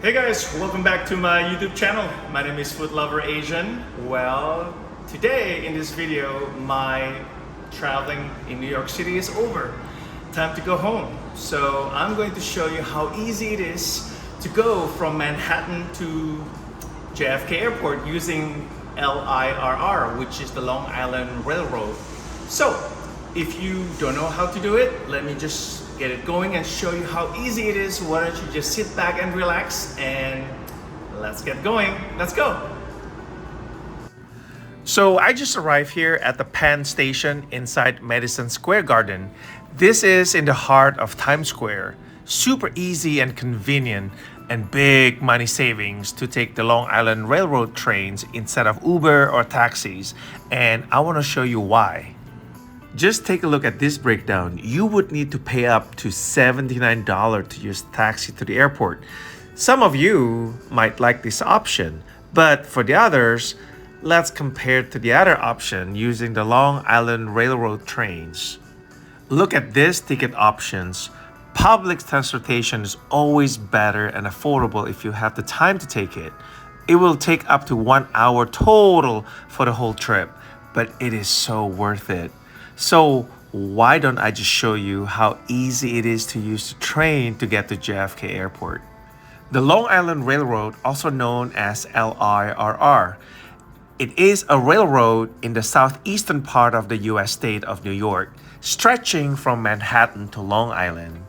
Hey guys, welcome back to my YouTube channel. My name is Food Lover Asian. Well, today in this video, my traveling in New York City is over. Time to go home. So I'm going to show you how easy it is to go from Manhattan to JFK Airport using LIRR, which is the Long Island Railroad. So if you don't know how to do it, let me just get it going and show you how easy it is. Why don't you just sit back and relax and let's get going. Let's go. So I just arrived here at the Penn Station inside Madison Square Garden. This is in the heart of Times Square. Super easy and convenient, and big money savings to take the Long Island Railroad trains instead of Uber or taxis. And I want to show you why. Just take a look at this breakdown. You would need to pay up to $79 to use taxi to the airport. Some of you might like this option, but for the others, let's compare to the other option using the Long Island Railroad trains. Look at these ticket options. Public transportation is always better and affordable if you have the time to take it. It will take up to 1 hour total for the whole trip, but it is so worth it. So why don't I just show you how easy it is to use the train to get to JFK Airport. The Long Island Railroad, also known as LIRR, it is a railroad in the southeastern part of the U.S. state of New York, stretching from Manhattan to Long Island.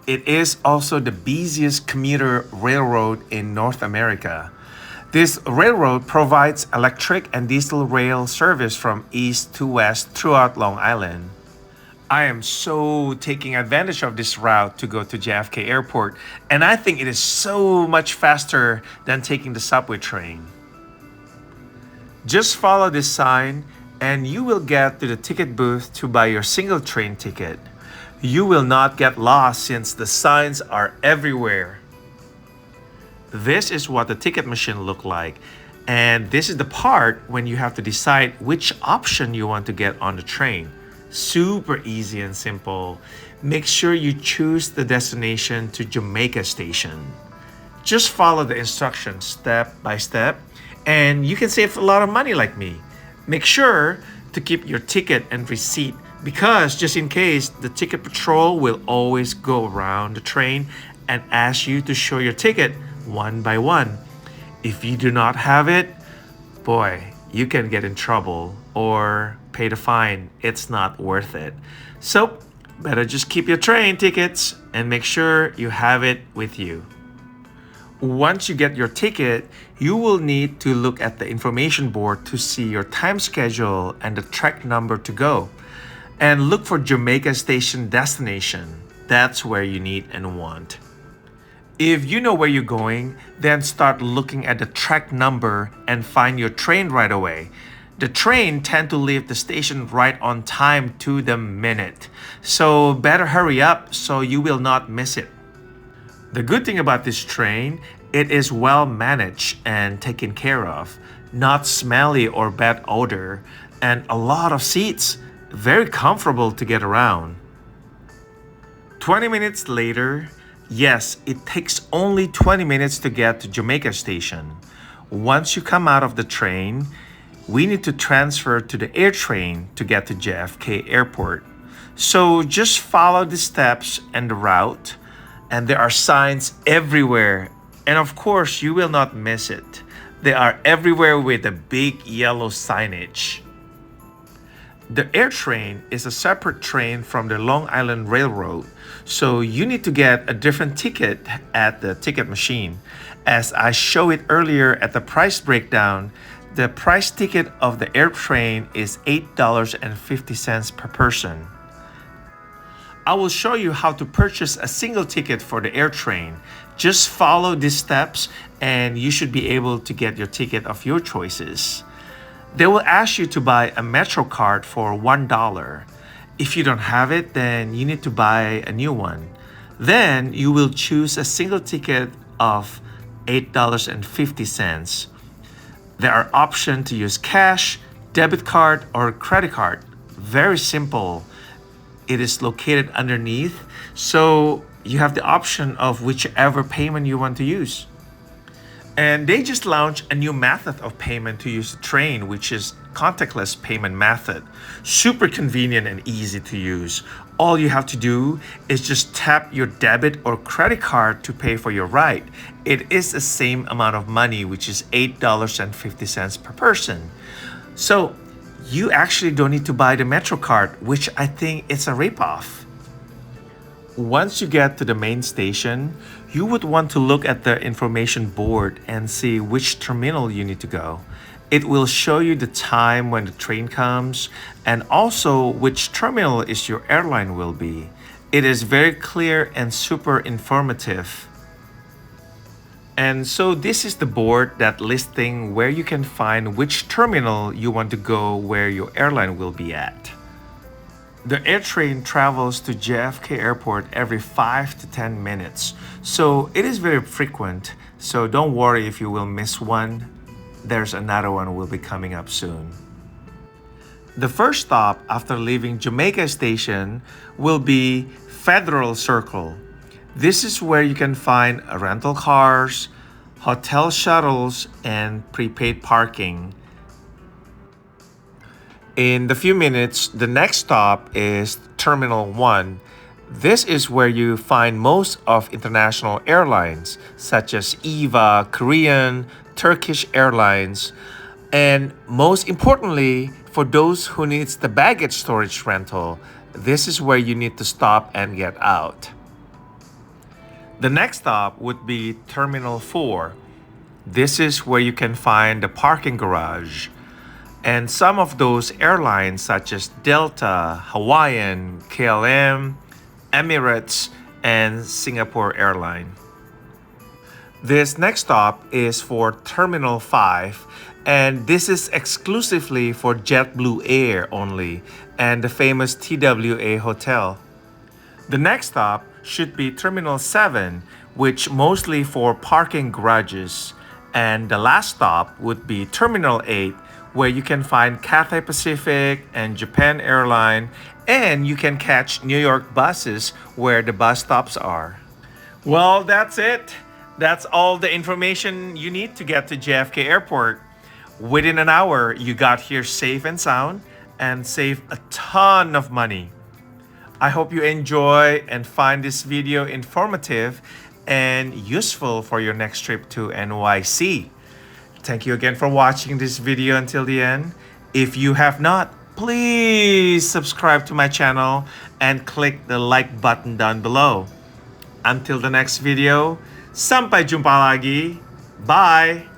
It is also the busiest commuter railroad in North America. This railroad provides electric and diesel rail service from east to west throughout Long Island. I am so taking advantage of this route to go to JFK Airport, and I think it is so much faster than taking the subway train. Just follow this sign and you will get to the ticket booth to buy your single train ticket. You will not get lost since the signs are everywhere. This is what the ticket machine looks like, and this is the part when you have to decide which option you want to get on the train. Super easy and simple. Make sure you choose the destination to Jamaica Station. Just follow the instructions step by step, and you can save a lot of money like me. Make sure to keep your ticket and receipt, because just in case, the ticket patrol will always go around the train and ask you to show your ticket one by one. If you do not have it, boy, you can get in trouble or pay the fine. It's not worth it. So better just keep your train tickets and make sure you have it with you. Once you get your ticket, you will need to look at the information board to see your time schedule and the track number to go. And look for Jamaica Station destination. That's where you need and want. If you know where you're going, then start looking at the track number and find your train right away. The train tend to leave the station right on time to the minute. So better hurry up so you will not miss it. The good thing about this train, it is well managed and taken care of. Not smelly or bad odor, and a lot of seats. Very comfortable to get around. 20 minutes later, yes, it takes only 20 minutes to get to Jamaica Station. Once you come out of the train, we need to transfer to the AirTrain to get to JFK Airport. So just follow the steps and the route, and there are signs everywhere. And of course, you will not miss it. They are everywhere with a big yellow signage. The AirTrain is a separate train from the Long Island Railroad, so you need to get a different ticket at the ticket machine. As I showed it earlier at the price breakdown, the price ticket of the AirTrain is $8.50 per person. I will show you how to purchase a single ticket for the AirTrain. Just follow these steps and you should be able to get your ticket of your choices. They will ask you to buy a Metro card for $1. If you don't have it, then you need to buy a new one. Then you will choose a single ticket of $8.50. There are options to use cash, debit card, or credit card. Very simple. It is located underneath, so you have the option of whichever payment you want to use. And they just launched a new method of payment to use the train, which is contactless payment method. Super convenient and easy to use. All you have to do is just tap your debit or credit card to pay for your ride. It is the same amount of money, which is $8.50 per person. So you actually don't need to buy the Metro card, which I think is a ripoff. Once you get to the main station, you would want to look at the information board and see which terminal you need to go. It will show you the time when the train comes and also which terminal is your airline will be. It is very clear and super informative. And so this is the board that listing where you can find which terminal you want to go where your airline will be at. The AirTrain travels to JFK Airport every 5 to 10 minutes, so it is very frequent, so don't worry if you will miss one. There's another one will be coming up soon. The first stop after leaving Jamaica Station will be Federal Circle. This is where you can find rental cars, hotel shuttles, and prepaid parking. In the few minutes, the next stop is Terminal 1. This is where you find most of international airlines such as EVA, Korean, Turkish Airlines, and most importantly, for those who needs the baggage storage rental, this is where you need to stop and get out. The next stop would be Terminal 4. This is where you can find the parking garage. And some of those airlines such as Delta, Hawaiian, KLM, Emirates, and Singapore Airline. This next stop is for Terminal 5, and this is exclusively for JetBlue Air only and the famous TWA Hotel. The next stop should be Terminal 7, which mostly for parking garages. And the last stop would be Terminal 8, where you can find Cathay Pacific and Japan Airline, and you can catch New York buses where the bus stops are. Well, that's it. That's all the information you need to get to JFK Airport. Within an hour, you got here safe and sound and save a ton of money. I hope you enjoy and find this video informative and useful for your next trip to NYC. Thank you again for watching this video until the end. If you have not, please subscribe to my channel and click the like button down below. Until the next video, sampai jumpa lagi. Bye!